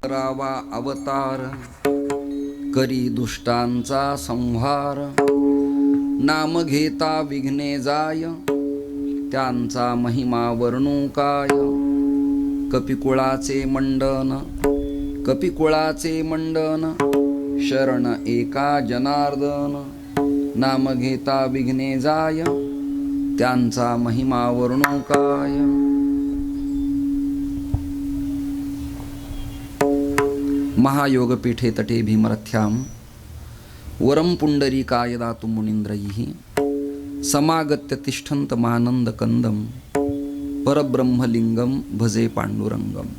करावा अवतार, करी दुष्टांचा संहार, नाम घेता विघ्ने जाय, त्यांचा महिमा वर्णू काय. कपिकुळाचे मंडन, कपिकुळाचे मंडन, शरण एका जनार्दन, नाम घेता विघ्ने जाय, त्यांचा महिमा वर्णू काय. महायोगपीठे तटे भीमरथ्यां वरं पुंडरीकाय दातुं मुनीन्द्रैः समागत्य तिष्ठन्तमानन्दकन्दं परब्रह्मलिंगं भजे पाण्डुरंगम्.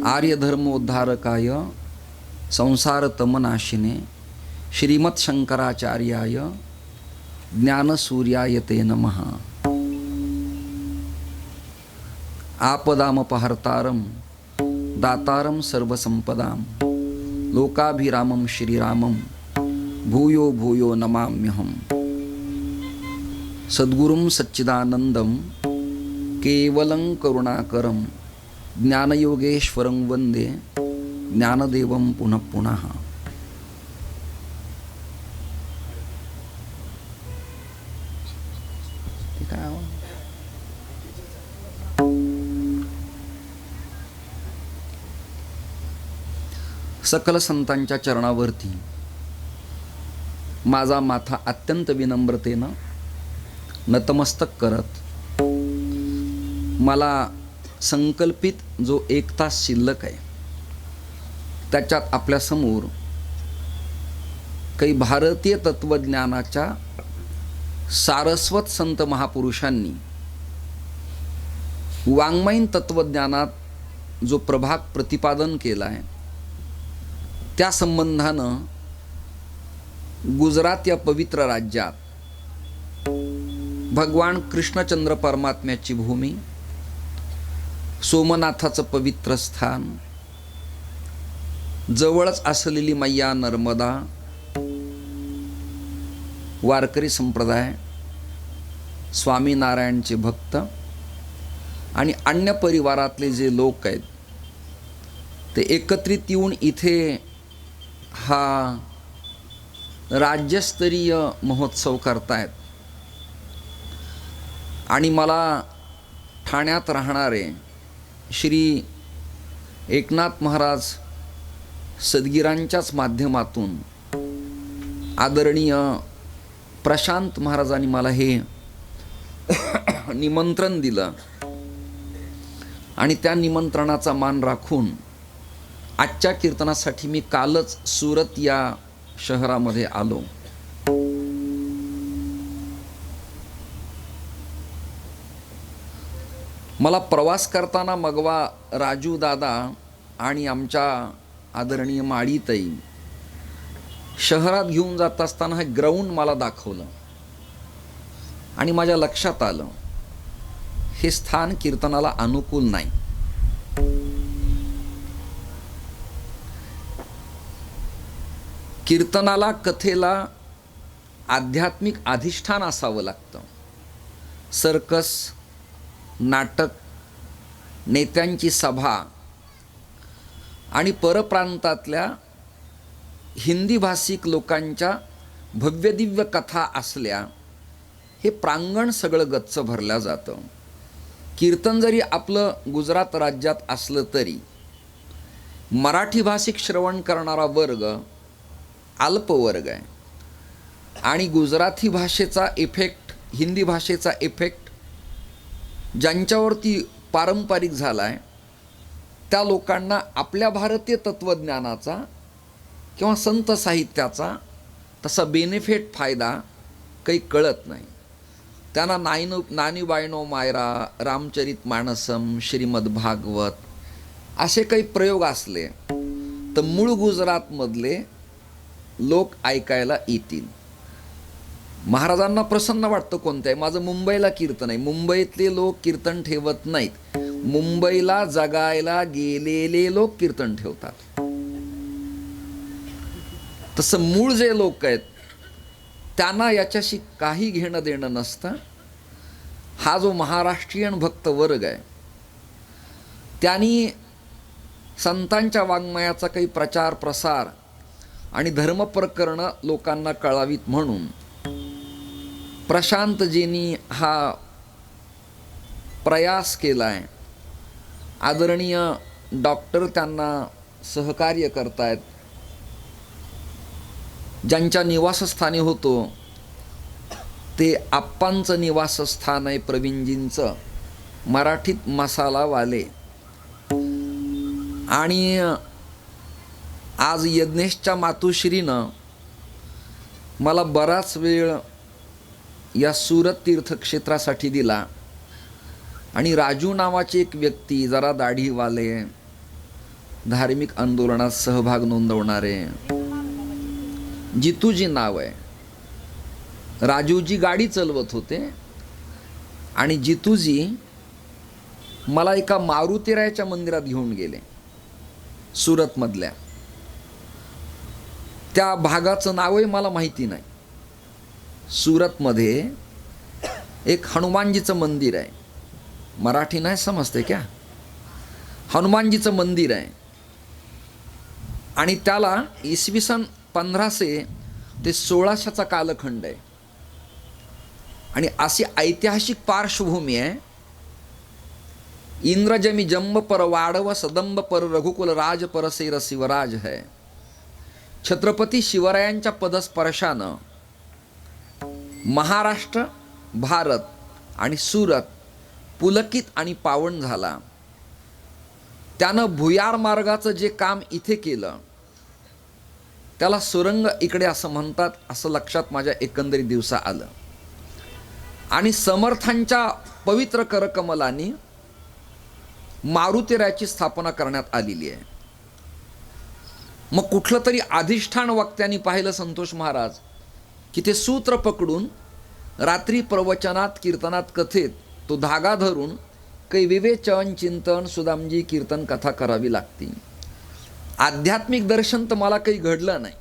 आर्यधर्मोद्धारकाय संसारतमनाशिने श्रीमत्शंकराचार्याय ज्ञानसूर्याय ते नमः. आपदामपहर्तारं दातारं सर्वसंपदां लोकाभिरामं श्रीरामं भूयो भूयो नमाम्यहम्. सद्गुरुं सच्चिदानन्दं केवलं करुणाकरं ज्ञानयोगेश्वरं वंदे ज्ञानदेवं पुनः पुनः. सकल संतांच्या चरणावरती माझा माथा अत्यंत विनम्रतेनं नतमस्तक करत, मला संकल्पित जो 1 तास शिल्लक आहे त्याच्यात आपल्यासमोर काही भारतीय तत्वज्ञानाच्या सारस्वत संत महापुरुषांनी वाङ्मयीन तत्वज्ञानात जो प्रभाग प्रतिपादन केला आहे त्या संबंधानं गुजरात या पवित्र राज्यात भगवान कृष्णचंद्र परमात्म्याची भूमी, सोमनाथाचं पवित्र स्थान, जवळच असलेली मैया नर्मदा, वारकरी संप्रदाय, स्वामीनारायणचे भक्त आणि अन्य परिवारातले जे लोक आहेत ते एकत्रित येऊन इथे हा राज्यस्तरीय महोत्सव करतायत. आणि मला ठाण्यात राहणारे श्री एकनाथ महाराज सद्गिरांच्याच माध्यमातून आदरणीय प्रशांत महाराजांनी मला हे निमंत्रण दिलं आणि त्या निमंत्रणाचा मान राखून आजच्या कीर्तनासाठी मी कालच सुरत या शहरामध्ये आलो. मला प्रवास करताना मगवा राजू दादा आणि आमच्या आदरणीय माळीताई शहरात घेऊन जात असताना हे ग्राउंड मला दाखवलं आणि माझ्या लक्षात आलं हे स्थान कीर्तनाला अनुकूल नाही. कीर्तनाला, कथेला आध्यात्मिक अधिष्ठान असावं लागतं. सर्कस, नाटक, नेत्यांची सभा आणि परप्रांतातल्या हिंदी भाषिक लोकांच्या भव्यदिव्य कथा असल्या हे प्रांगण सगळं गच्च भरलं जातं. कीर्तन जरी आपलं गुजरात राज्यात असलं तरी मराठी भाषिक श्रवण करणारा वर्ग अल्प वर्ग आहे आणि गुजराती भाषेचा इफेक्ट, हिंदी भाषेचा इफेक्ट ज्यांच्यावरती पारंपरिक झाला आहे त्या लोकांना आपल्या भारतीय तत्त्वज्ञानाचा किंवा संत साहित्याचा तसा बेनिफिट फायदा काही कळत नाही. त्यांना नानीबाईनो मायरा, रामचरित मानसम, श्रीमद भागवत असे काही प्रयोग असले तर मूळ गुजरातमधले लोक ऐकायला येतील. महाराजांना प्रसन्न वाटतं कोणतं आहे, माझं मुंबईला कीर्तन आहे. मुंबईतले लोक कीर्तन ठेवत नाहीत, मुंबईला जगायला गेलेले लोक कीर्तन ठेवतात. तसं मूळ जे लोक आहेत त्यांना याच्याशी काही घेणं देणं नसतं. हा जो महाराष्ट्रीयन भक्त वर्ग आहे त्यांनी संतांच्या वाङ्मयाचा काही प्रचार प्रसार आणि धर्मप्रकरणं लोकांना कळावीत म्हणून प्रशांतजींनी हा प्रयास केला आहे. आदरणीय डॉक्टर त्यांना सहकार्य करतायत. ज्यांच्या निवासस्थानी होतो ते आप्पांचं निवासस्थान आहे प्रवीणजींचं, मराठीत मसालावाले. आणि आज यज्ञेशच्या मातुश्रीनं मला बराच वेळ या सुरत तीर्थक्षेत्रासाठी दिला. आणि राजू नावाची एक व्यक्ती, जरा दाढीवाले, धार्मिक आंदोलनात सहभाग नोंदवणारे, जितूजी नाव आहे. राजूजी गाडी चालवत होते आणि जितूजी मला एका मारुतीरायाच्या मंदिरात घेऊन गेले सुरतमधल्या. त्या भागाचं नावही मला माहिती नाही. सुरतमध्ये एक हनुमानजीचं मंदिर आहे. मराठी नाही समजते क्या? हनुमानजीचं मंदिर आहे आणि त्याला इसवी सन 1500 ते 1600चा कालखंड आहे. आणि अशी ऐतिहासिक पार्श्वभूमी आहे. इंद्रजमी जंब पर वाढव सदंब पर रघुकुल राज पर सेर शिवराज है. छत्रपती शिवरायांच्या पदस्पर्शानं महाराष्ट्र, भारत आणि सुरत पुलकित आणि पावन झाला. त्यानं भुयार मार्गाचं जे काम इथे केलं त्याला सुरंग इकडे असं म्हणतात, असं लक्षात माझ्या एकंदरीत दिवसा आलं. आणि समर्थांच्या पवित्र करकमलांनी मारुतीरायाची स्थापना करण्यात आलेली आहे. मग कुठलं तरी अधिष्ठान वक्त्यांनी पाहिलं संतोष महाराज की ते सूत्र पकडून रात्री प्रवचनात, कीर्तनात, कथेत तो धागा धरून काही विवेचन, चिंतन, सुदामजी कीर्तन कथा करावी लागती. आध्यात्मिक दर्शन तर मला काही घडलं नाही.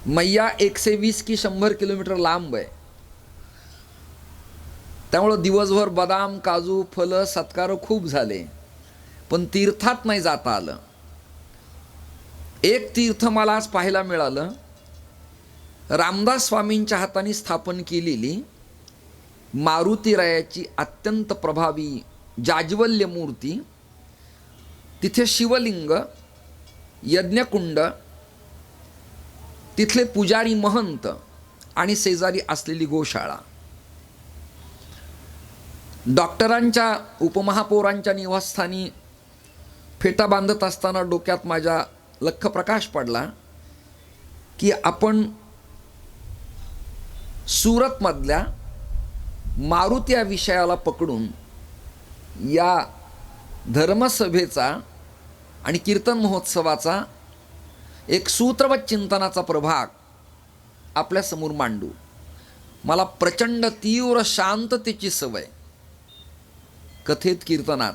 मैया 120 की 100 किलोमीटर लांब आहे. त्यामुळं दिवसभर बदाम, काजू, फलं, सत्कार खूप झाले, पण तीर्थात नाही जाता आलं. एक तीर्थ मला आज पाहायला मिळालं. रामदास स्वामींच्या हाताने स्थापन केलेली मारुतीरायाची अत्यंत प्रभावी जाज्वल्य मूर्ती, तिथे शिवलिंग, यज्ञकुंड, तिथले पुजारी महंत आणि शेजारी असलेली गोशाळा. डॉक्टरांच्या, उपमहापौरांच्या निवासस्थानी फेटा बांधत असताना डोक्यात माझ्या लख्ख प्रकाश पडला की आपण सुरतमधल्या मारुती या विषयाला पकडून या धर्मसभेचा आणि कीर्तन महोत्सवाचा एक सूत्रबद्ध चिंतनाचा प्रभाग आपल्यासमोर मांडू. मला प्रचंड तीव्र शांततेची सवय. कथेत, कीर्तनात,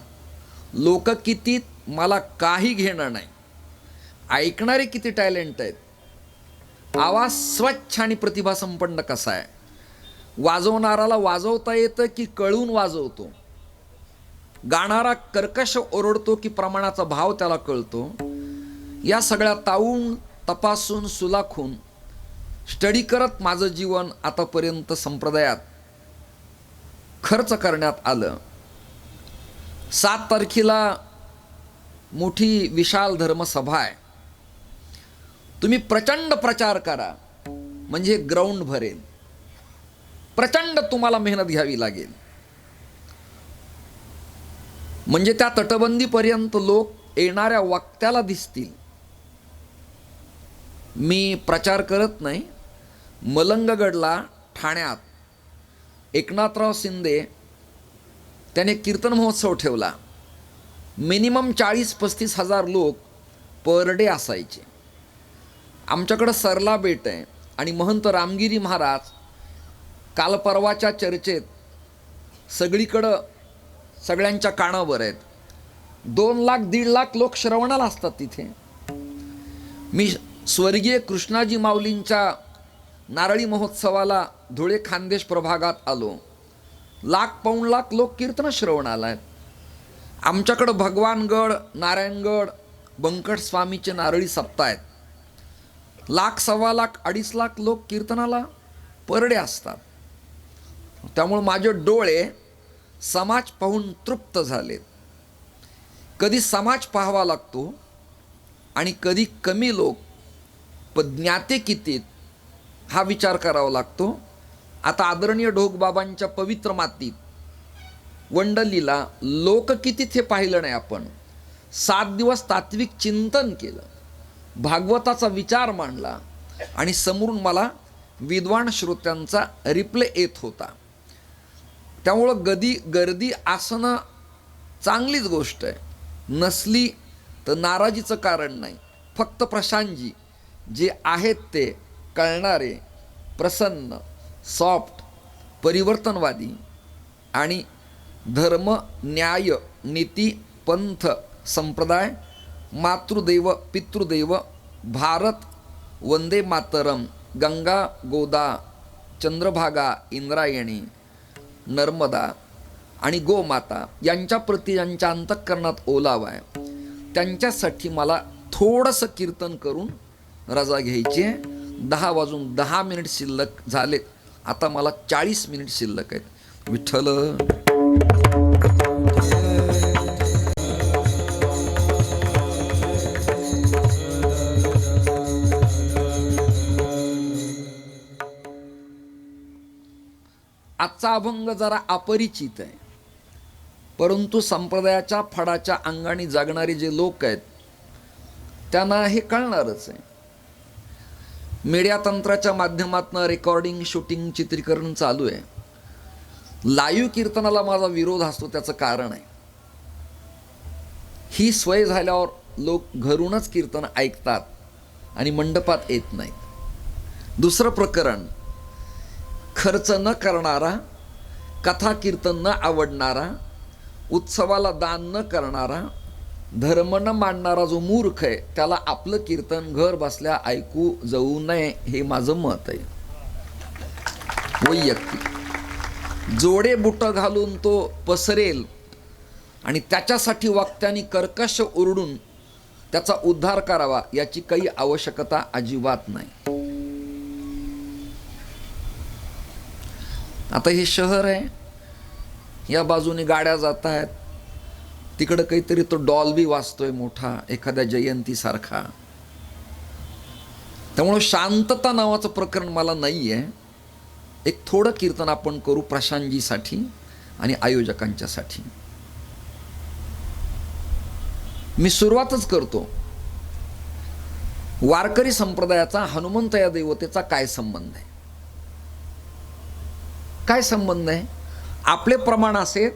लोककितीत मला काही घेणं नाही. ऐकणारे किती टॅलेंट आहेत, आवाज स्वच्छ आणि प्रतिभासंपन्न कसा आहे, वाजवणाराला वाजवता येतं की कळून वाजवतो, गाणारा कर्कश ओरडतो की प्रमाणाचा भाव त्याला कळतो, या सगळ्या तावून तपासून सुलाखून स्टडी करत माझं जीवन आतापर्यंत संप्रदायात खर्च करण्यात आलं. 7 तारखेला मोठी विशाल धर्मसभा आहे. तुम्ही प्रचंड प्रचार करा म्हणजे ग्राउंड भरेल. प्रचंड तुम्हाला मेहनत घ्यावी लागेल. म्हणजे त्या तटबंदीपर्यंत लोक येणाऱ्या वक्त्याला दिसतील. मी प्रचार करत नाही. मलंगगडला, ठाण्यात एकनाथराव शिंदे त्याने कीर्तन महोत्सव ठेवला. मिनिमम 40-35 हजार लोक पर डे असायचे. आमच्याकडं सरला बेट आहे आणि महंत रामगिरी महाराज काल परवाच्या चर्चेत सगळीकडं सगळ्यांच्या कानावर आहेत. 2 लाख 1.5 लाख लोक श्रवणाला असतात तिथे. मी स्वर्गीय कृष्णाजी माऊलींच्या नारळी महोत्सवाला धुळे खानदेश प्रभागात आलो. 1.5 लाख लोक कीर्तन श्रवणाला आहेत. आमच्याकडं भगवानगड, नारायणगड, बंकट स्वामीचे नारळी सप्ताह आहेत. 1,00,000, 1,25,000, 2,50,000 लोक कीर्तनाला पर डे असतात. त्यामुळे माझे डोळे समाज पाहून तृप्त झालेत. कधी समाज पाहावा लागतो आणि कधी कमी लोक पण ज्ञाते कितीत हा विचार करावा लागतो. आता आदरणीय ढोकबाबांच्या पवित्र मातीत वंडलीला लोक कितीत हे पाहिलं नाही आपण. 7 दिवस तात्विक चिंतन केलं, भागवताचा विचार मांडला आणि समोरून मला विद्वान श्रोत्यांचा रिप्ले येत होता. त्यामुळं गर्दी असणं चांगलीच गोष्ट आहे, नसली तर नाराजीचं कारण नाही. फक्त प्रशांतजी जे आहेत ते कळणारे, प्रसन्न, सॉफ्ट, परिवर्तनवादी आणि धर्म, न्याय, नीती, पंथ, संप्रदाय, मातृदेव, पितृदेव, भारत, वंदे मातरम, गंगा, गोदा, चंद्रभागा, इंद्रायणी, नर्मदा आणि गोमाता यांच्या प्रती ज्यांच्या अंतःकरणात ओलावा आहे त्यांच्यासाठी मला थोडंसं कीर्तन करून रजा घ्यायची आहे. 10 वाजून 10 शिल्लक झालेत. आता मला 40 मिनिट शिल्लक आहेत. विठ्ठल आजचा अभंग जरा अपरिचित आहे, परंतु संप्रदायाच्या फडाच्या अंगाने जगणारे जे लोक आहेत त्यांना हे कळणारच आहे. मीडिया तंत्राच्या माध्यमातून रेकॉर्डिंग, शूटिंग, चित्रीकरण चालू आहे. लाईव्ह कीर्तनाला माझा विरोध असतो. त्याचं कारण आहे, ही सोय झाल्यावर लोक घरूनच कीर्तन ऐकतात आणि मंडपात येत नाहीत. दुसरं प्रकरण, खर्च न करणारा, कथा कीर्तन न आवडणारा, उत्सवाला दान न करणारा, धर्म न मांडणारा जो मूर्ख आहे त्याला आपलं कीर्तन घर बसल्या ऐकू जाऊ नये, हे माझं मत आहे वैयक्तिक. जोडे बुट घालून तो पसरेल आणि त्याच्यासाठी वक्त्यांनी कर्कश ओरडून त्याचा उद्धार करावा याची काही आवश्यकता अजिबात नाही. आता हे शहर आहे, या बाजूने गाड्या जात आहेत, तिकडं काहीतरी तो डॉल्बी वाजतोय मोठा एखाद्या जयंतीसारखा. त्यामुळं शांतता नावाचं प्रकरण मला नाही आहे. एक थोडं कीर्तन आपण करू प्रशांतजीसाठी आणि आयोजकांच्यासाठी. मी सुरुवातच करतो. वारकरी संप्रदायाचा हनुमंत या देवतेचा काय संबंध आहे? काय संबंध आहे? आपले प्रमाण असेच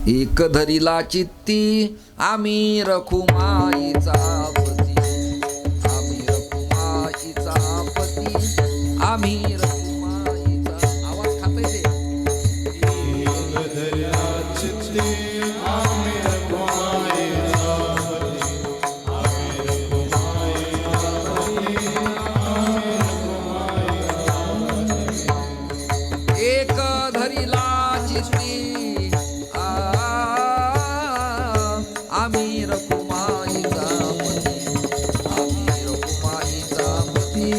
एक धरिला चित्ती आम्ही रखुमाईचा पती, आम्ही रखुमाईचा पती, आम्ही रखुमाईचा. आवाज खातोय ते. एक धरिला चित्ती आम्ही रखुमाईचा पती, आम्ही रखुमाईचा पती, आम्ही रखुमाईचा पती. एक धरिला चित्ती आम्ही रखुमाईचा पती, आम्ही रखुमाईचा पती,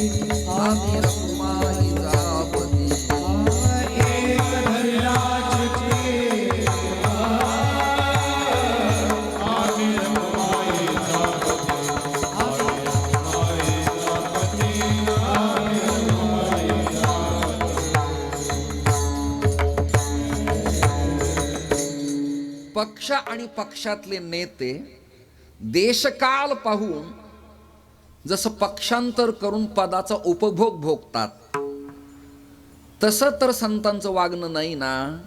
आम्ही रखुमाईचा पती. एक धरिला चित्ती आम्ही रखुमाईचा पती, आम्ही रखुमाईचा पती, आम्ही रखुमाईचा पती. पक्ष आणि पक्षातले नेते देशकाल पाहून जसं पक्षांतर करून पदाचा उपभोग भोगतात तसं तर संतांचं वागणं नाही ना.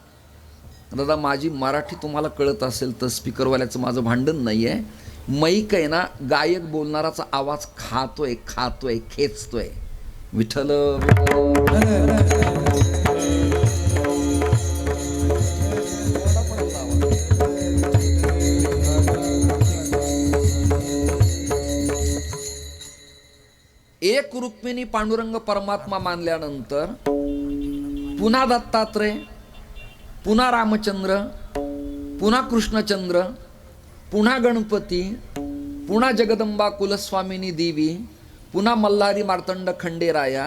दादा, माझी मराठी तुम्हाला कळत असेल तर स्पीकरवाल्याचं माझं भांडण नाही आहे. मैक आहे ना, गायक बोलणाराचा आवाज खातोय खातोय खेचतोय. विठ्ठल एक जन्मेनी पांडुरंग परमात्मा मानल्यानंतर पुन्हा दत्तात्रय, पुन्हा रामचंद्र, पुन्हा कृष्णचंद्र, पुन्हा गणपती, पुन्हा जगदंबा कुलस्वामिनी देवी, पुन्हा मल्हारी मार्तंड खंडेराया,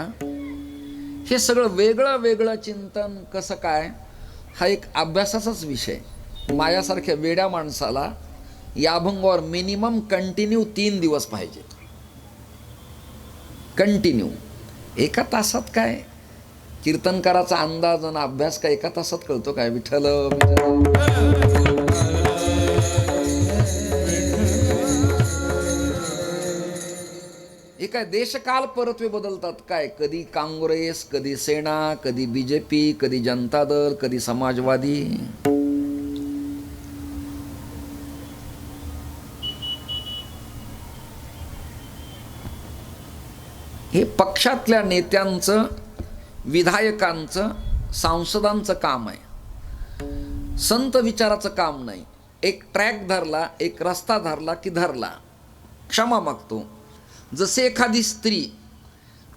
हे सगळं वेगळं वेगळं चिंतन कसं काय? हा एक अभ्यासाचाच विषय. माझ्यासारख्या वेड्या माणसाला या अभंगावर मिनिमम कंटिन्यू 3 दिवस पाहिजे. कंटिन्यू. एका तासात काय कीर्तनकाराचा अंदाज आणि अभ्यास काय एका तासात कळतो काय? विठ्ठल हे काय देशकाल परत्वे बदलतात काय? कधी काँग्रेस, कधी सेना, कधी बीजेपी, कधी जनता दल, कधी समाजवादी. हे पक्षातल्या नेत्यांचं, विधायकांचं, सांसदांचं काम आहे. संत विचाराचं काम नाही. एक ट्रॅक धरला, एक रस्ता धरला की धरला. क्षमा मागतो. जसे एखादी स्त्री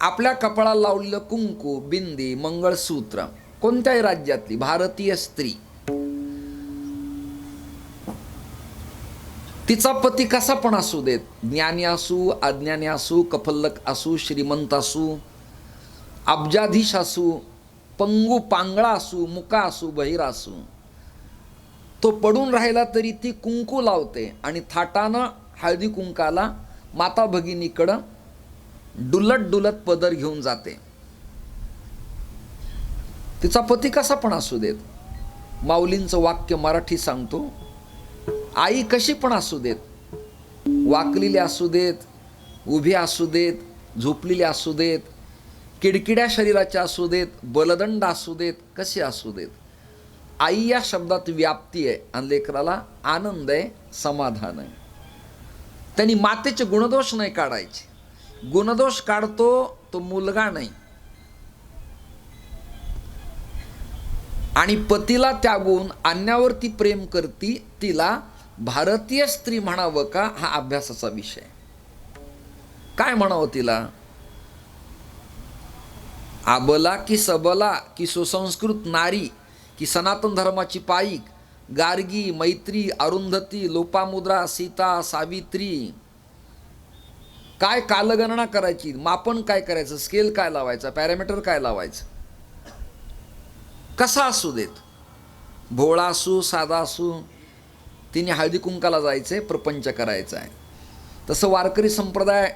आपल्या कपाळाला लावलेलं कुंकू, बिंदी, मंगळसूत्र, कोणत्याही राज्यातली भारतीय स्त्री, तिचा पती कसा पण असू देत, ज्ञानी असू, अज्ञानी असू, कफल्लक असू, श्रीमंत असू, अब्जाधीश असू, पंगू पांगळा असू, मुका असू, बहिरा असू, तो पडून राहिला तरी ती कुंकू लावते आणि थाटानं हळदी कुंकाला माता भगिनीकडं डुलत डुलत पदर घेऊन जाते. तिचा पती कसा पण असू देत. माऊलींचं वाक्य मराठी सांगतो. आई कशी पण असू देत, वाकलेली असू देत, उभी असू देत, झोपलेली असू देत, किडकिड्या शरीराच्या असू देत, बलदंड असू देत, कशी असू देत, आई या शब्दात व्याप्ती आहे आणि लेकराला आनंद आहे, समाधान आहे. त्यांनी मातेचे गुणदोष नाही काढायचे. गुणदोष काढतो तो मुलगा नाही. आणि पतीला त्यागून अन्यावरती प्रेम करती, तिला भारतीय स्त्री म्हणावं का? हा अभ्यासाचा विषय. काय म्हणावं तिला? आबला की सबला की सुसंस्कृत नारी की सनातन धर्माची पाईक, गार्गी, मैत्री, अरुंधती, लोपामुद्रा, सीता, सावित्री. काय कालगणना करायची, मापन काय करायचं, स्केल काय लावायचा, पॅरामीटर काय लावायचं. कसा असू देत, भोळा असू, साधा असू, तिने हळदी कुंकाला जायचंय, प्रपंच करायचा आहे. तसं वारकरी संप्रदाय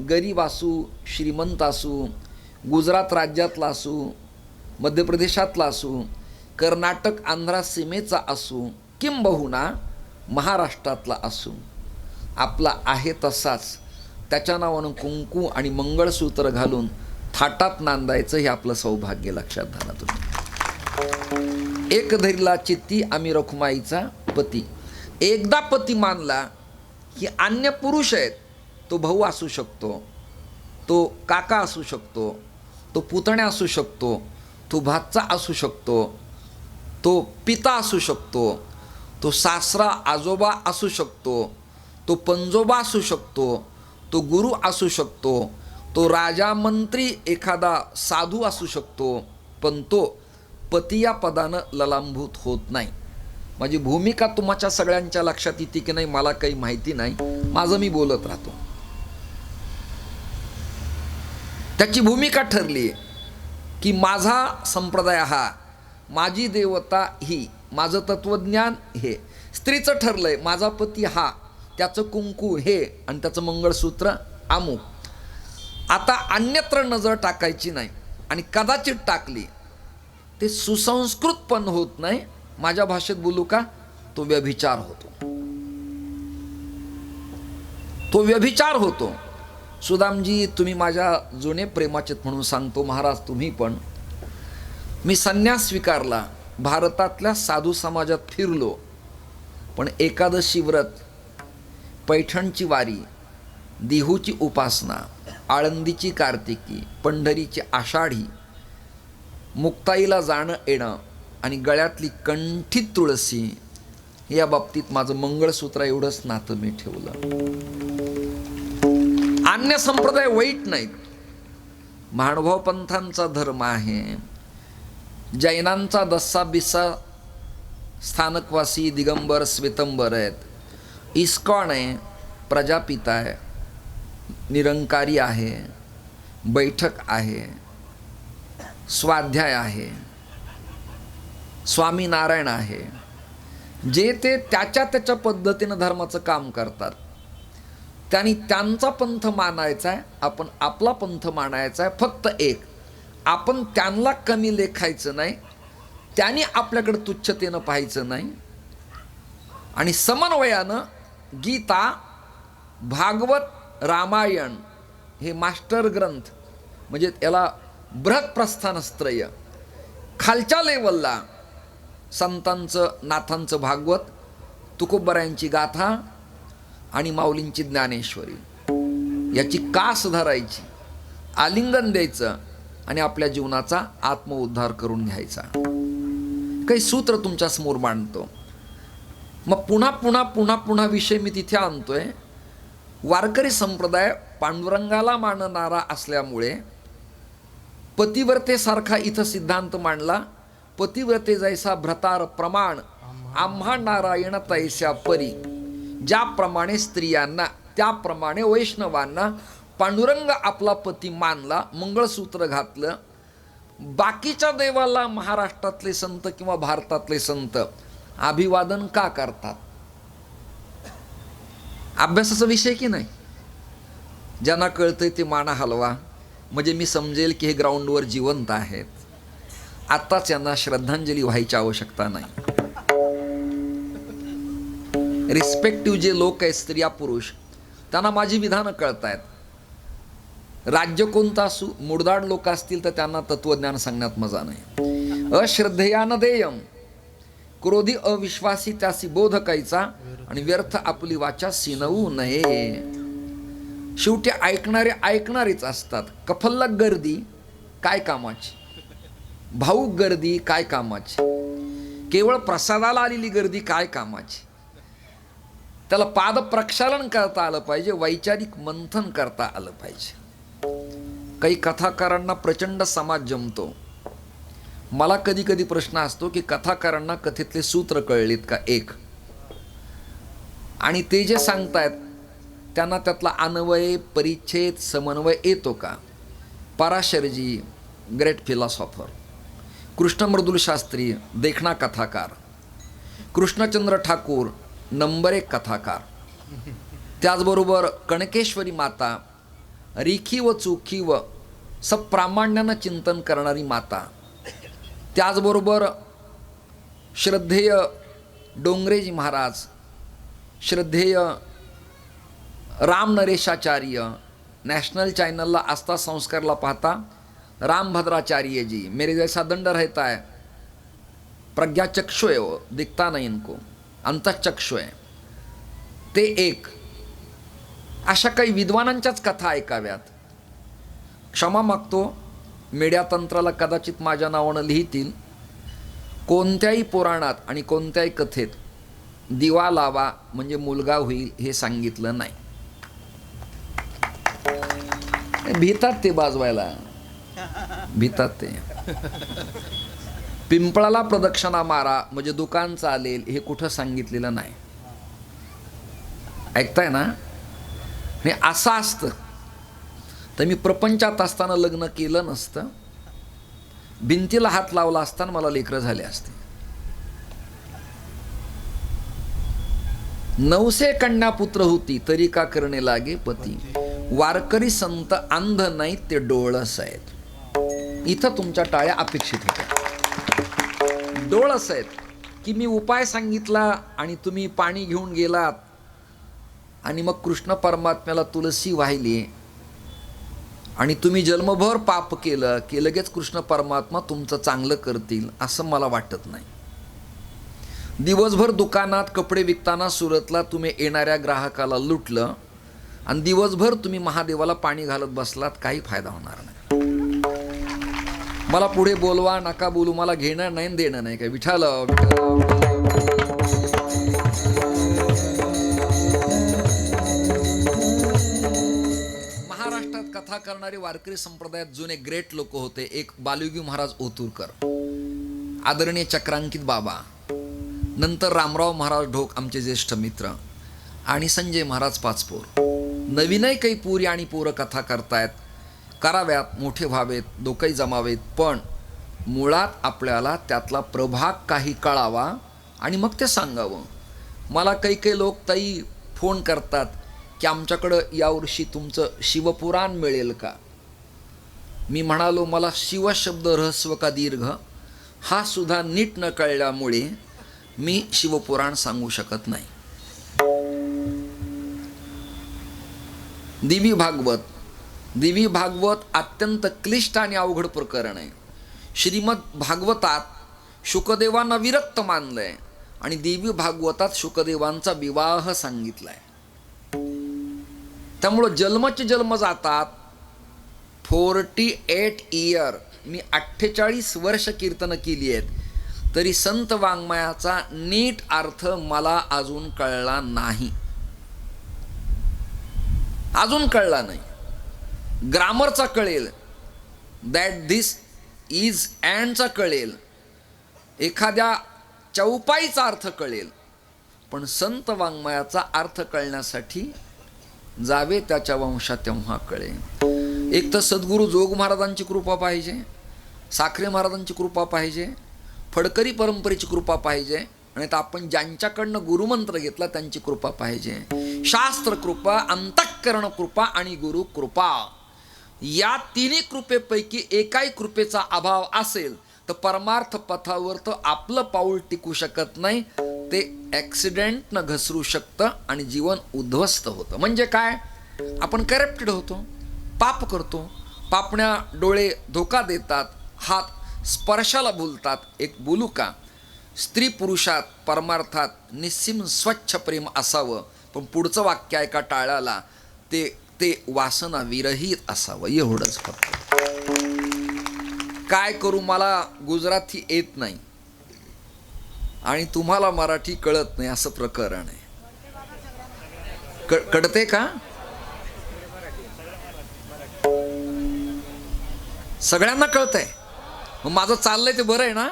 गरीब असू, श्रीमंत असू, गुजरात राज्यातला असू, मध्य प्रदेशातला असू, कर्नाटक आंध्रा सीमेचा असू, किंबहुना महाराष्ट्रातला असू, आपला आहे तसाच त्याच्या नावानं कुंकू आणि मंगळसूत्र घालून थाटात नांदायचं हे आपलं सौभाग्य. लक्षात धरा तुम्ही. एक धरला चित्ती आम्ही रखुमाईचा पती. एकदा पती मानला की अन्य पुरुष आहेत, तो भाऊ असू शकतो, तो काका असू शकतो, तो पुतण्या असू शकतो, तो भाचा असू शकतो, तो पिता असू शकतो, तो सासरा आजोबा असू शकतो, तो पंजोबा असू शकतो, तो गुरु असू शकतो, तो राजा मंत्री एखादा साधू असू शकतो, पण तो पती या पदानं ललांभूत होत नाही. माझी भूमिका तुमच्या सगळ्यांच्या लक्षात येते की नाही मला काही माहिती नाही. माझं मी बोलत राहतो. त्याची भूमिका ठरली की माझा संप्रदाय हा, माझी देवता ही, माझं तत्वज्ञान हे. स्त्रीचं ठरलंय माझा पती हा, त्याचं कुंकू हे आणि त्याचं मंगळसूत्र अमुक. आता अन्यत्र नजर टाकायची नाही. आणि कदाचित टाकली ते सुसंस्कृत पण होत नाही. माझ्या भाषेत बोलू का, तो व्यभिचार होतो. तो व्यभिचार होतो. सुदामजी तुम्ही माझ्या जुने प्रेमाचे म्हणून सांगतो. महाराज तुम्ही पण. मी संन्यास स्वीकारला, भारतातल्या साधू समाजात फिरलो, पण एकादशी व्रत, पैठणची वारी, देहूची उपासना, आळंदीची कार्तिकी, पंढरीची आषाढी, मुक्ताईला जाणं येणं आणि गळ्यातली कंठी तुळशी, या बाबतीत माझं मंगळसूत्र एवढंच नातं मी ठेवलं. अन्य संप्रदाय वाईट नाहीत, महानुभाव पंथांचा धर्म आहे, जैनांचा दस्सा बिस्सा स्थानकवासी दिगंबर श्वेतंबर आहेत, इस्कॉन आहे, प्रजापिता आहे, निरंकारी आहे, बैठक आहे, स्वाध्याय आहे, स्वामीनारायण आहे, जे ते त्याच्या त्याच्या पद्धतीनं धर्माचं काम करतात. त्यांनी त्यांचा पंथ मानायचा आहे, आपण आपला पंथ मानायचा आहे. फक्त एक, आपण त्यांना कमी लेखायचं नाही, त्यांनी आपल्याकडे तुच्छतेनं पाहायचं नाही. आणि समन्वयानं गीता, भागवत, रामायण हे मास्टर ग्रंथ, म्हणजे याला बृहत्प्रस्थानत्रय, खालच्या लेवलला संतांचं नाथांचं भागवत, तुकोबरायांची गाथा आणि माऊलींची ज्ञानेश्वरी याची कास धरायची, आलिंगन द्यायचं आणि आपल्या जीवनाचा आत्मउद्धार करून घ्यायचा. काही सूत्र तुमच्या समोर मांडतो. मग पुन्हा पुन्हा पुन्हा पुन्हा विषय मी तिथे आणतोय. वारकरी संप्रदाय पांडुरंगाला मानणारा असल्यामुळे पतिव्रतेसारखा इथं सिद्धांत मांडला. पतिव्रते जैसा भ्रतार प्रमाण, आम्हा नारायण तैस्या परी. ज्याप्रमाणे स्त्रियांना त्याप्रमाणे वैष्णवांना पांडुरंग आपला पती मानला, मंगळसूत्र घातलं. बाकीच्या देवाला महाराष्ट्रातले संत किंवा भारतातले संत अभिवादन का करतात? अभ्यासाचा विषय की नाही? ज्यांना कळतंय ते माना हलवा, म्हणजे मी समजेल की हे ग्राउंडवर जिवंत आहेत. आत्ताच यांना श्रद्धांजली व्हायची आवश्यकता नाही. रिस्पेक्टिव्ह जे लोक आहेत, स्त्रिया पुरुष, त्यांना माझी विधानं कळतायत. राज्य कोणतं असू, मुडदाड लोक असतील तर त्यांना तत्वज्ञान सांगण्यात मजा नाही. अश्रद्धेयान देयम, क्रोधी अविश्वासी त्यासी बोध कायचा, आणि व्यर्थ आपली वाचा सिनवू नये. शेवटी ऐकणारे ऐकणारेच असतात. कफल्लक गर्दी काय कामाची, भाऊक गर्दी काय कामाची, केवळ प्रसादाला आलेली गर्दी काय कामाची. त्याला पाद प्रक्षालन करता आलं पाहिजे, वैचारिक मंथन करता आलं पाहिजे. काही कथाकारांना प्रचंड समाज जमतो. मला कधी कधी प्रश्न असतो की कथाकारांना कथेतले सूत्र कळलेत का? एक, आणि ते जे सांगतायत त्यांना त्यातला अन्वय, परिच्छेद, समन्वय येतो का? पराशरजी ग्रेट फिलॉसॉफर, कृष्णमृदुल शास्त्री देखणा कथाकार, कृष्णचंद्र ठाकूर नंबर 1 कथाकार, त्याचबरोबर कणकेश्वरी माता रिखी व चुखी व सप्रामाण्यानं चिंतन करणारी माता, त्याचबरोबर श्रद्धेय डोंगरेजी महाराज, श्रद्धेय राम नरेशाचार्य, नॅशनल चॅनलला आस्था संस्कारला पाहता रामभद्राचार्य जी, मेरे जैसा दंड रहता है, प्रज्ञाचक्षु है वो, दिखता नहीं इनको, अंतःचक्षु है ते. एक, अशा काही विद्वानांच्याच कथा ऐकाव्यात. क्षमा मागतो, मीडिया तंत्राला कदाचित माझ्या नावानं लिहितील. कोणत्याही पुराणात आणि कोणत्याही कथेत दिवा लावा म्हणजे मुलगा होईल हे सांगितलं नाही. भीतात ते बाजवायला, भीतात ते. पिंपळाला प्रदक्षिणा मारा म्हणजे दुकान चालेल हे कुठं सांगितलेलं नाही. ऐकताय ना? हे असं असतं तर मी प्रपंचात असताना लग्न केलं नसतं, भिंतीला हात लावला असताना मला लेकरं झाले असते. 900 कन्या पुत्र होती तरी का करणे लागे पती. वारकरी संत अंध नाहीत, ते डोळस आहेत. इथं तुमच्या टाळ्या अपेक्षित होत्या. डोळस आहेत की मी उपाय सांगितला आणि तुम्ही पाणी घेऊन गेलात आणि मग कृष्ण परमात्म्याला तुलसी वाहिली आणि तुम्ही जन्मभर पाप केलं की लगेच कृष्ण परमात्मा तुमचं चांगलं करतील असं मला वाटत नाही. दिवसभर दुकानात कपडे विकताना सुरतला तुम्ही येणाऱ्या ग्राहकाला लुटलं आणि दिवसभर तुम्ही महादेवाला पाणी घालत बसलात, काही फायदा होणार नाही. मला पुढे बोलवा नका बोलू, मला घेणं नाही देणं नाही. काय विठाल महाराष्ट्रात कथा कथा करणारे वारकरी संप्रदायात जुने ग्रेट लोक होते. एक बालयोगी महाराज ओतूरकर, आदरणीय चक्रांकित बाबा, नंतर रामराव महाराज ढोक आमचे ज्येष्ठ मित्र, आणि संजय महाराज पाचपोर. नवीनही काही पुरी आणि पोरं कथा करतायत, कराव्यात, मोठे व्हावेत, डोकंही जमावेत, पण मुळात आपल्याला त्यातला प्रभाग काही कळावा आणि मग ते सांगावं. मला काही लोक ताई फोन करतात की आमच्याकडं यावर्षी तुमचं शिवपुराण मिळेल का. मी म्हणालो मला शिवशब्द ऱ्हस्व का दीर्घ हा सुद्धा नीट न कळल्यामुळे मी शिवपुराण सांगू शकत नाही. दिवी भागवत अत्यंत क्लिष्ट आणि अवघड प्रकरण आहे. श्रीमद भागवतात शुकदेवांना विरक्त मानलंय आणि देवी भागवतात शुकदेवांचा विवाह सांगितलाय. त्यामुळं जन्मचे जन्म जातात. 48 इयर मी 48 वर्ष कीर्तन केली आहेत, तरी संत वाङ्मयाचा नीट अर्थ मला अजून कळला नाही. ग्रामरचा कळेल, दॅट दिस इज अँडचा कळेल, एखाद्या चौपाईचा अर्थ कळेल, पण संत वाङ्मयाचा अर्थ कळण्यासाठी जावे त्याच्या वंशात तेव्हा कळेल. एक तर सद्गुरू जोग महाराजांची कृपा पाहिजे, साखरे महाराजांची कृपा पाहिजे, फडकरी परंपरेची कृपा पाहिजे, आणि तर आपण ज्यांच्याकडनं गुरुमंत्र घेतला त्यांची कृपा पाहिजे. शास्त्र कृपा, अंतःकरण कृपा आणि गुरु कृपा, या तिन्ही कृपेपैकी एकाही कृपेचा अभाव असेल तर परमार्थ पथावर तर आपलं पाऊल टिकू शकत नाही. ते ॲक्सिडेंटनं घसरू शकतं आणि जीवन उद्ध्वस्त होतं. म्हणजे काय, आपण करप्टेड होतो, पाप करतो, पापण्या डोळे धोका देतात, हात स्पर्शाला भुलतात. एक बोलू का, स्त्री पुरुषात परमार्थात निस्सीम स्वच्छ प्रेम असावं, पण पुढचं वाक्य आहे का टाळाला, ते वासना विरहित असावं, एवढंच फक्त. काय करू, मला गुजराती येत नाही आणि तुम्हाला मराठी कळत नाही असं प्रकरण आहे. कळते का? सगळ्यांना कळतंय, मग माझं चाललंय ते बरं आहे ना.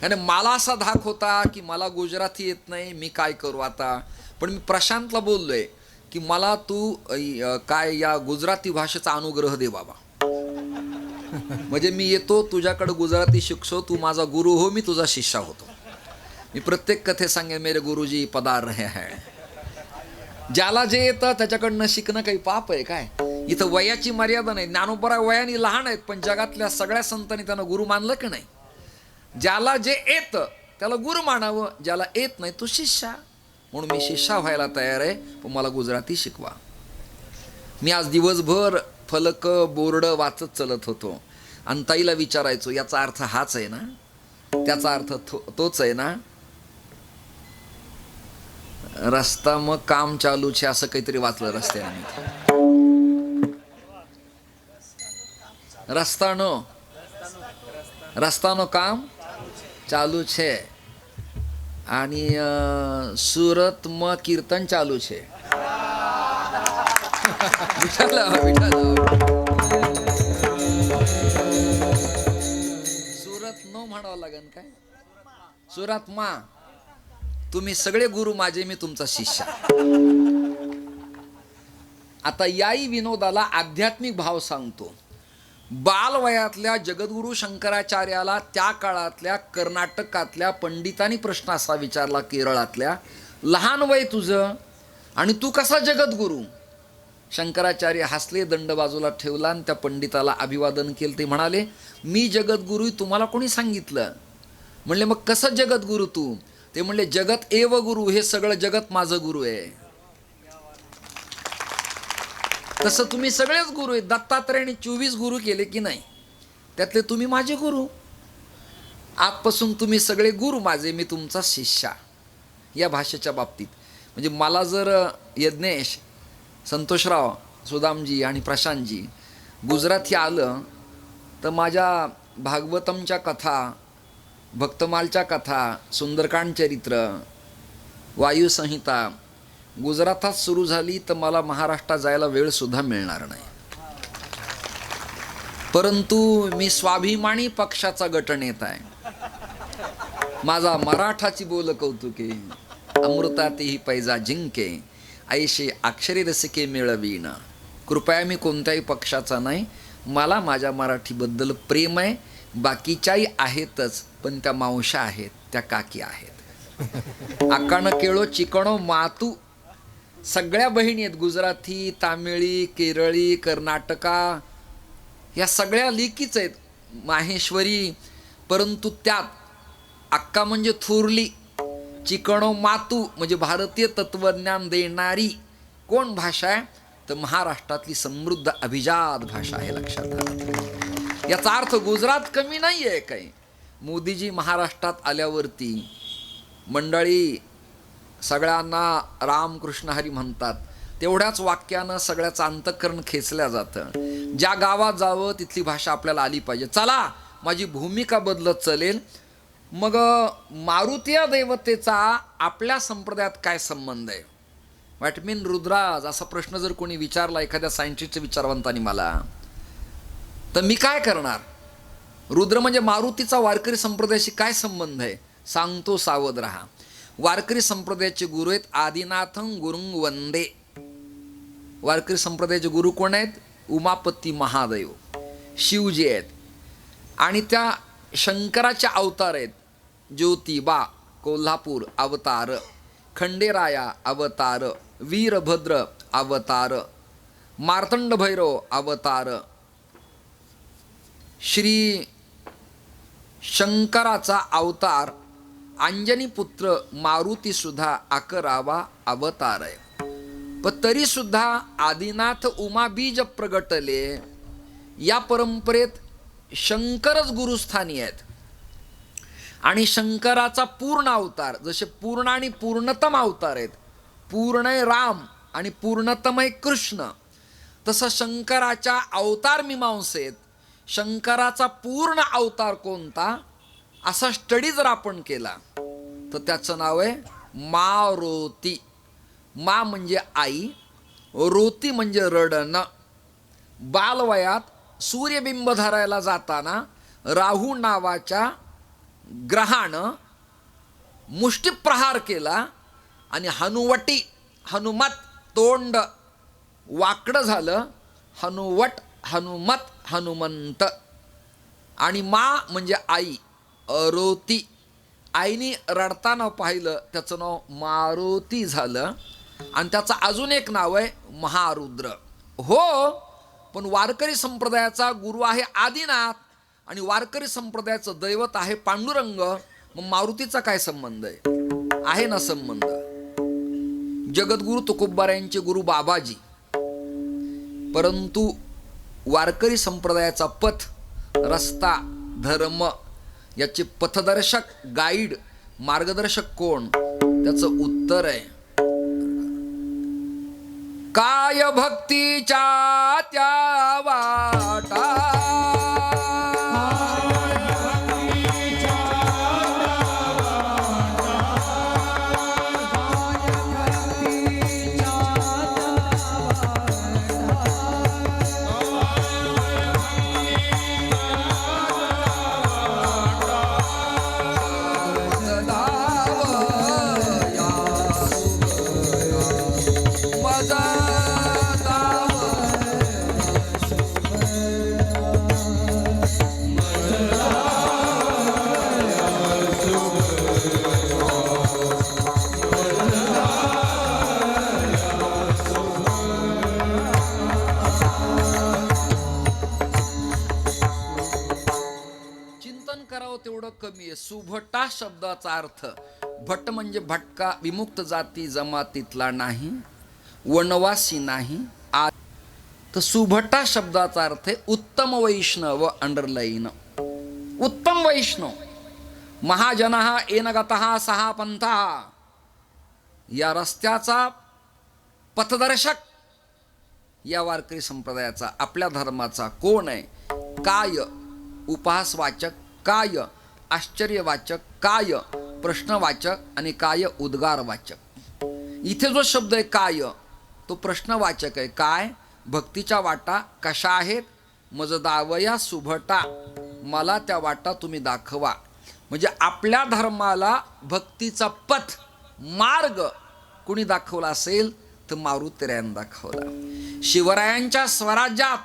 आणि मला असा धाक होता की मला गुजराती येत नाही, मी काय करू आता. पण मी प्रशांतला बोललोय की मला तू काय या गुजराती भाषेचा अनुग्रह दे बाबा, म्हणजे मी येतो तुझ्याकडे गुजराती शिकतो, तू माझा गुरु हो, मी तुझा शिष्य होतो. मी प्रत्येक कथे सांगेन मेरे गुरुजी पधार रहे हैं. ज्याला जे येतं त्याच्याकडनं शिकणं काही पाप आहे काय. इथं वयाची मर्यादा नाही. ज्ञानोबा वयाने लहान आहेत, पण जगातल्या सगळ्या संतांनी त्यांना गुरु मानलं की नाही. ज्याला जे येतं त्याला गुरु मानावं, ज्याला येत नाही तो शिष्य. म्हणून मी शिष्या व्हायला तयार आहे, पण मला गुजराती शिकवा. मी आज दिवसभर फलक बोर्ड वाचत चलत होतो आणि ताईला विचारायचो याचा अर्थ हाच आहे ना, त्याचा अर्थ तोच आहे ना. रस्ता मग काम चालू छे असं काहीतरी वाचलं रस्त्याने. रस्तानो काम चालू छे आणि सुरत मग कीर्तन चालू छे. सुरत नो म्हणावं लागेल काय, सुरत मा. तुम्ही सगळे गुरु माझे, मी तुमचा शिष्य. आता याही विनोदाला आध्यात्मिक भाव सांगतो. बालवयातल्या जगद्गुरु शंकराचार्याला त्या काळातल्या कर्नाटकातल्या पंडितांनी प्रश्न असा विचारला, केरळातल्या, लहान वय तुझं आणि तू कसा जगद्गुरु. शंकराचार्य हसले, दंड बाजूला ठेवला आणि त्या पंडिताला अभिवादन केलं. ते म्हणाले, मी जगद्गुरु तुम्हाला कोणी सांगितलं. म्हणले मग कसं जगद्गुरु तू. ते म्हणले जगत एव गुरु, हे सगळं जगत माझं गुरु आहे. तसं तुम्ही सगळेच गुरु आहेत. दत्तात्रेयाने 24 गुरु केले की नाही, त्यातले तुम्ही माझे गुरु. आजपासून तुम्ही सगळे गुरु माझे, मी तुमचा शिष्य. या भाषेच्या बाबतीत म्हणजे मला जर यज्ञेश, संतोषराव, सुदामजी आणि प्रशांतजी गुजराती आलं तर माझ्या भागवतमच्या कथा, भक्तमालच्या कथा, सुंदरकांड चरित्र, वायुसंहिता, गुजरातात सुरू झाली तर मला महाराष्ट्रात जायला वेळ सुद्धा मिळणार नाही. परंतु मी स्वाभिमानी पक्षाचा गटनेता आहे. माझा मराठाची बोल कौतुके, अमृतातेही पैजा जिंके, ऐशे अक्षरी रसिके मिळवीन. कृपया मी कोणत्याही पक्षाचा नाही, मला माझ्या मराठीबद्दल प्रेम आहे. बाकीच्याही आहेतच, पण त्या मावशा आहेत, त्या काकी आहेत. आकानं केळो चिकणो मातू सगळ्या बहिणी आहेत. गुजराती, तामिळी, केरळी, कर्नाटका या सगळ्या लेकीच आहेत, माहेश्वरी. परंतु त्यात अक्का म्हणजे थोरली, चिकणो मातू म्हणजे भारतीय तत्वज्ञान देणारी कोण भाषा आहे, तर महाराष्ट्रातली समृद्ध अभिजात भाषा आहे. लक्षात आलं. याचा अर्थ गुजरात कमी नाही आहे काही. मोदीजी महाराष्ट्रात आल्यावरती मंडळी सगळ्यांना रामकृष्ण हरी म्हणतात, तेवढ्याच वाक्यानं सगळ्याचं अंतःकरण खेचल्या जातं. ज्या गावात जावं तिथली भाषा आपल्याला आली पाहिजे. चला, माझी भूमिका बदलत चलेल. मग मारुतीय देवतेचा आपल्या संप्रदायात काय संबंध आहे? व्हॅट मीन रुद्राज, असा प्रश्न जर कोणी विचारला एखाद्या सायंटिस्टच्या विचारवंतानी मला, तर मी काय करणार? रुद्र म्हणजे मारुतीचा वारकरी संप्रदायाशी काय संबंध आहे सांगतो, सावध रहा. वारकरी संप्रदायाचे गुरु आहेत आदिनाथं गुरुंग वंदे. वारकरी संप्रदायाचे गुरु कोण आहेत? उमापती महादेव, शिवजी आहेत. आणि त्या शंकराच्या अवतार आहेत. ज्योतिबा कोल्हापूर अवतार, खंडेराया अवतार, वीरभद्र अवतार, मार्तंड भैरव अवतार, श्री शंकराचा अवतार अंजनी पुत्र मारुती सुद्धा 11वा अवतार आहे. पण तरी सुद्धा आदिनाथ उमा बीज प्रगटले या परंपरेत शंकरच गुरुस्थानी आहेत. आणि शंकराचा पूर्ण अवतार, जसे पूर्ण आणि पूर्णतम अवतार आहेत, पूर्ण आहे राम आणि पूर्णतम आहे कृष्ण, तसं शंकराच्या अवतार मीमांसेत शंकराचा पूर्ण अवतार कोणता असा स्टडी जर आपण केला तर त्याचं नाव आहे मारुती. मा म्हणजे आई, रोती म्हणजे रडणं. बालवयात सूर्यबिंब धरायला जाताना राहू नावाच्या ग्रहानं मुष्टिप्रहार केला आणि हनुवटी, हनुमत तोंड वाकडं झालं, हनुवट, हनुमत, हनुमंत. आणि मा म्हणजे आई, रोती. आईने रडताना पाहिलं, त्याचं नाव मारुती झालं. आणि त्याचं अजून एक नाव आहे महारुद्र. हो, पण वारकरी संप्रदायाचा गुरु आहे आदिनाथ आणि वारकरी संप्रदायाचं दैवत आहे पांडुरंग. मग मारुतीचा काय संबंध आहे? आहे ना संबंध. जगद्गुरु तुकोबारायांचे गुरु बाबाजी. परंतु वारकरी संप्रदायाचा पथ, रस्ता, धर्म याचे पथदर्शक, गाईड, मार्गदर्शक कोण? त्याचं उत्तर आहे काय भक्तीच्या त्या वाटा. तेवढं कमी आहे. सुभटा शब्दाचा अर्थ, भट म्हणजे भटका, विमुक्त जाती जमातीतला नाही, वनवासी नाही. तर सुभटा शब्दाचा अर्थ आहे उत्तम वैष्णव. अंडरलाईन, उत्तम वैष्णव. महाजनः येन गतः सहा पंथः, या रस्त्याचा पथदर्शक या वारकरी संप्रदायाचा, आपल्या धर्माचा कोण आहे? काय उपहासवाचक, काय आश्चर्यवाचक, काय प्रश्नवाचक आणि काय उद्गारवाचक. इथे जो शब्द आहे काय, तो प्रश्नवाचक आहे. काय? भक्तीच्या वाटा कशा आहेत? मज दावया सुभटा, मला त्या वाटा तुम्ही दाखवा. म्हणजे आपल्या धर्माला भक्तीचा पथ मार्ग कुणी दाखवला असेल तर मारुतीरायानं दाखवला. शिवरायांच्या स्वराज्यात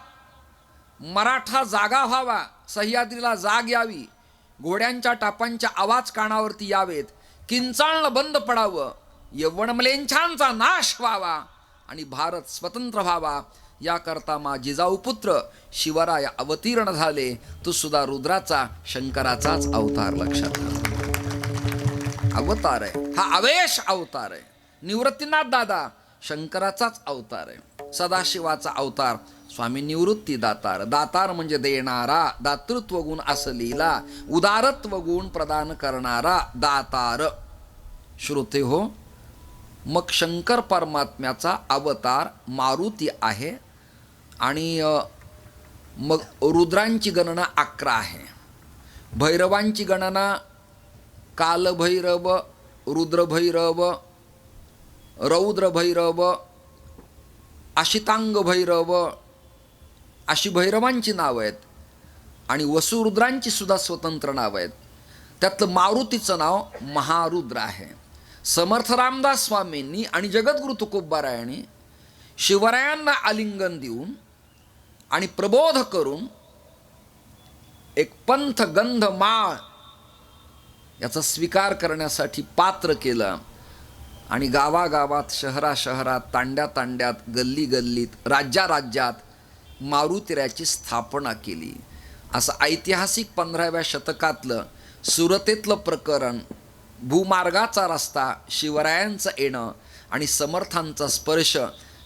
मराठा जागा व्हावा, सह्याद्रीला जाग यावी, घोड्यांच्या टापांच्या आवाज कानावरती यावेत, किंचाळणं बंद पडावं, यव्वनमलेंछांचा नाश व्हावा आणि भारत स्वतंत्र व्हावा, याकरता मा जिजाऊ पुत्र शिवराय अवतीर्ण झाले. तो सुद्धा रुद्राचा, शंकराचाच अवतार. लक्षात अवतार आहे हा, आवेश अवतार आहे. निवृत्तीनाथ दादा शंकराचाच अवतार आहे. सदाशिवाचा अवतार स्वामी निवृत्ती दातार. दातार म्हणजे देणारा, दातृत्व गुण असलेला, उदारत्व गुण प्रदान करणारा दातार. श्रोते हो, मग शंकर परमात्म्याचा अवतार मारुती आहे. आणि मग रुद्रांची गणना 11 आहे. भैरवांची गणना कालभैरव, रुद्रभैरव, रौद्रभैरव, आशितांग भैरव, अशी भैरवांची नावं आहेत. आणि वसुरुद्रांची सुद्धा स्वतंत्र नावं आहेत. त्यातलं मारुतीचं नाव महारुद्र आहे. समर्थ रामदास स्वामींनी आणि जगद्गुरु तुकोबारायांनी शिवरायांना आलिंगन देऊन आणि प्रबोध करून एक पंथ गंध माळ याचा स्वीकार करण्यासाठी पात्र केलं. आणि गावागावात, शहराशहरात, तांड्यात, गल्ली गल्लीत, राज्यात मारुतीरायाची स्थापना केली. असं ऐतिहासिक 15व्या शतकातलं सुरतेतलं प्रकरण, भूमार्गाचा रस्ता, शिवरायांचं येणं आणि समर्थांचा स्पर्श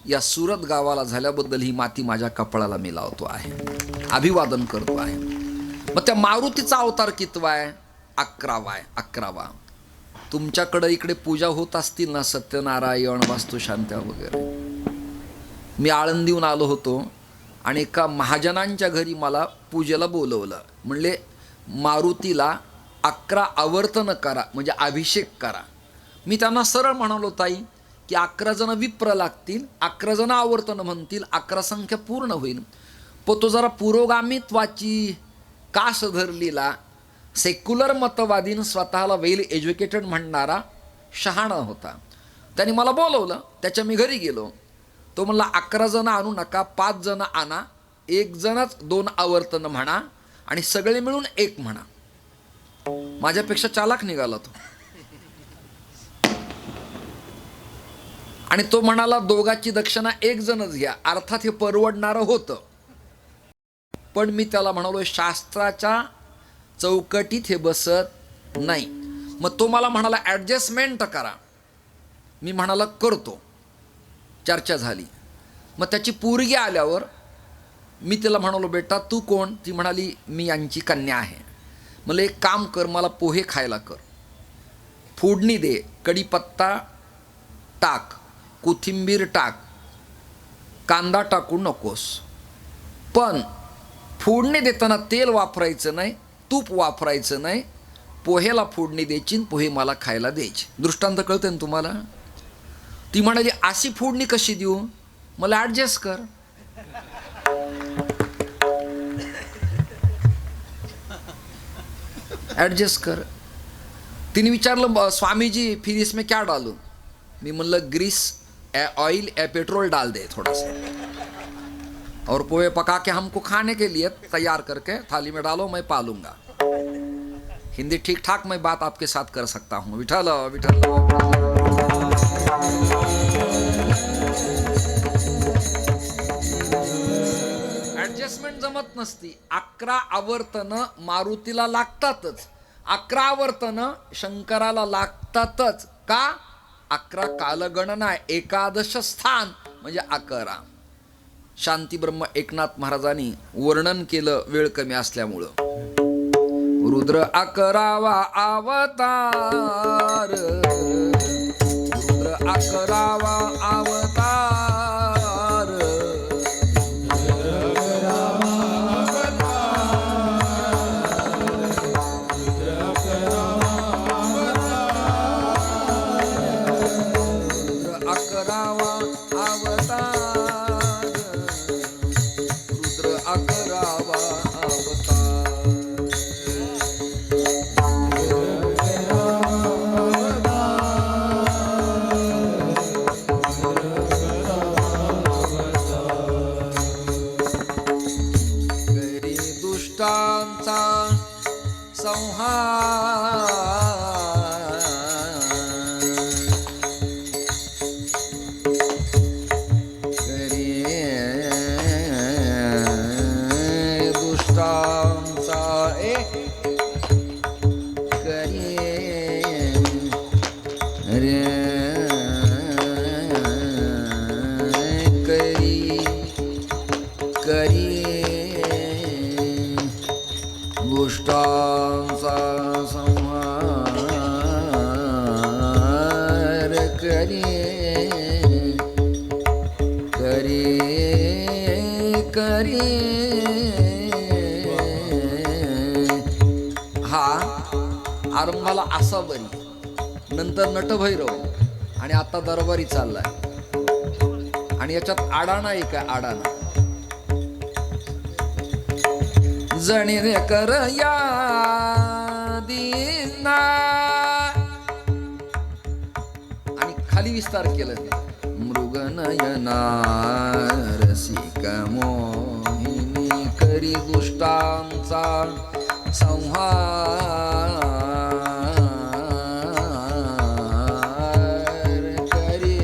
या सुरत गावाला झाल्याबद्दल ही माती माझ्या कपाळाला मी लावतो आहे, अभिवादन करतो आहे. मग त्या मारुतीचा अवतार कितवा आहे? 11वा आहे. 11वा. तुमच्याकडं इकडे पूजा होत असतील ना, सत्यनारायण, वास्तुशांत्या वगैरे. मी आळंदीहून आलो होतो आणि एका महाजनांच्या घरी मला पूजेला बोलवलं. म्हणले मारुतीला 11 आवर्तन करा, म्हणजे अभिषेक करा. मी त्यांना सरळ म्हणालो, ताई की 11 जण विप्र लागतील, 11 जण आवर्तन म्हणतील, 11 संख्या पूर्ण होईल. पण तो जरा पुरोगामित्वाची कास धरलेला, सेक्युलर मतवादीन, स्वतःला वेल एज्युकेटेड म्हणणारा शहाणा होता. त्याने मला बोलवलं, त्याच्या मी घरी गेलो. तो म्हणला 11 जण आणू नका, 5 जण आणा, 1 जणच 2 आवर्तन म्हणा आणि सगळे मिळून 1 म्हणा. माझ्यापेक्षा चालाक निघाला तो. आणि तो म्हणाला दोघाची दक्षिणा 1 जणच घ्या. अर्थात हे परवडणारं होतं. पण मी त्याला म्हणालो शास्त्राच्या चौकटीत हे बसत नाही. मग तो मला म्हणाला ॲडजस्टमेंट करा. मी म्हणाला करतो. चर्चा झाली. मग त्याची पोरगी आल्यावर मी तिला म्हणालो बेटा तू कोण? ती म्हणाली मी यांची कन्या आहे. मला एक काम कर, मला पोहे खायला कर, फोडणी दे, कढीपत्ता टाक, कोथिंबीर टाक, कांदा टाकू नकोस, पण फोडणी देताना तेल वापरायचं नाही, तूप वापरायचं नाही, पोहेला फोडणी द्यायची, पोहे मला खायला द्यायचे. दृष्टांत कळते ना तुम्हाला? ती म्हणाली अशी फोडणी कशी देऊ? मला ॲडजस्ट कर. ॲडजस्ट कर. तिने विचारलं स्वामीजी फिर इसमें क्या डालू? मी म्हणलं ग्रीस, ऑयल, पेट्रोल डाल दे थोड़ा सा, और पोहे पका के हमको खाने के लिए तैयार करके थाली में डालो, मैं पालूंगा. हिंदी ठीक ठाक मैं बात आपके साथ कर सकता हूँ. विठल विठल. ॲडजस्टमेंट जमत नसती. 11 आवर्तन मारुतीला लागतातच, 11 आवर्तन शंकराला लागतातच. का? 11 कालगणना, एकादश स्थान म्हणजे 11. शांतीब्रह्म एकनाथ महाराजांनी वर्णन केलं वेळ कमी असल्यामुळं. रुद्र 11वा अवतार, रुद्र 11वा अवतार, रुद्र दुष्टांचा संहार करे दुष्टांचा करे रे करी दुष्टांचा संहार करी हा आरंभाला असा बरी, नंतर नटभैरव आणि आता दरबारी चाललाय. आणि याच्यात आडाणा आहे का? आडाणा जणी रे कर या दिना आणि खाली विस्तार केलं. मृगनयना रसिका मोहिनी करी दुष्टांचा संहार करी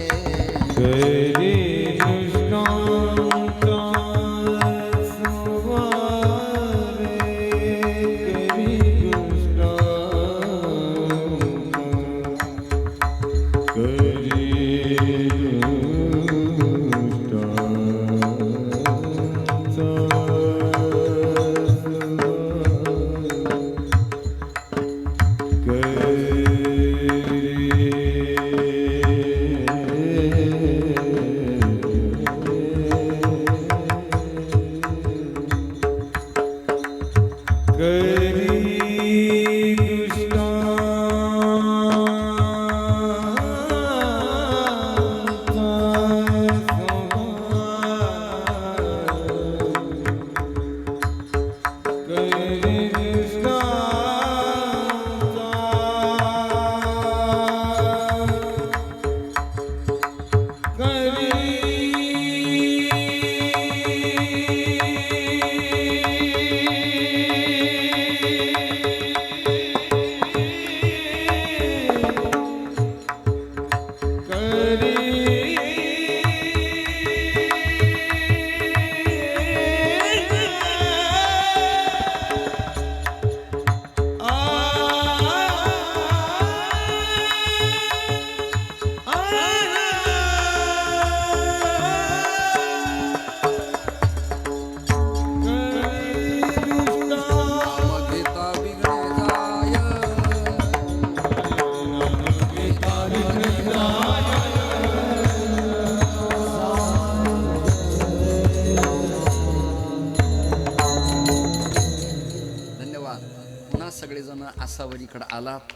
सगळेजण आसावरीकडे आलात.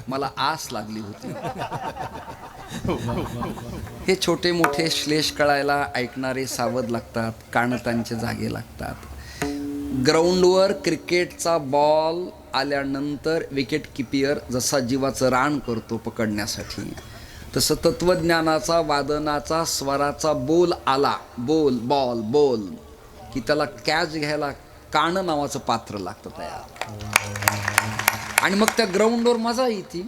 मला आस लागली होती. हे छोटे मोठे श्लेष कळायला ऐकणारे सावध लागतात, कान त्यांचे जागे लागतात. ग्राउंडवर क्रिकेटचा बॉल आल्यानंतर विकेट किपियर जसा जीवाचं रान करतो पकडण्यासाठी, तसं तत्वज्ञानाचा वादनाचा स्वराचा बोल आला, बोल बॉल बोल की त्याला कॅच घ्यायला कान नावाचं पात्र लागतं तयार. आणि मग त्या ग्राउंडवर मजा येते.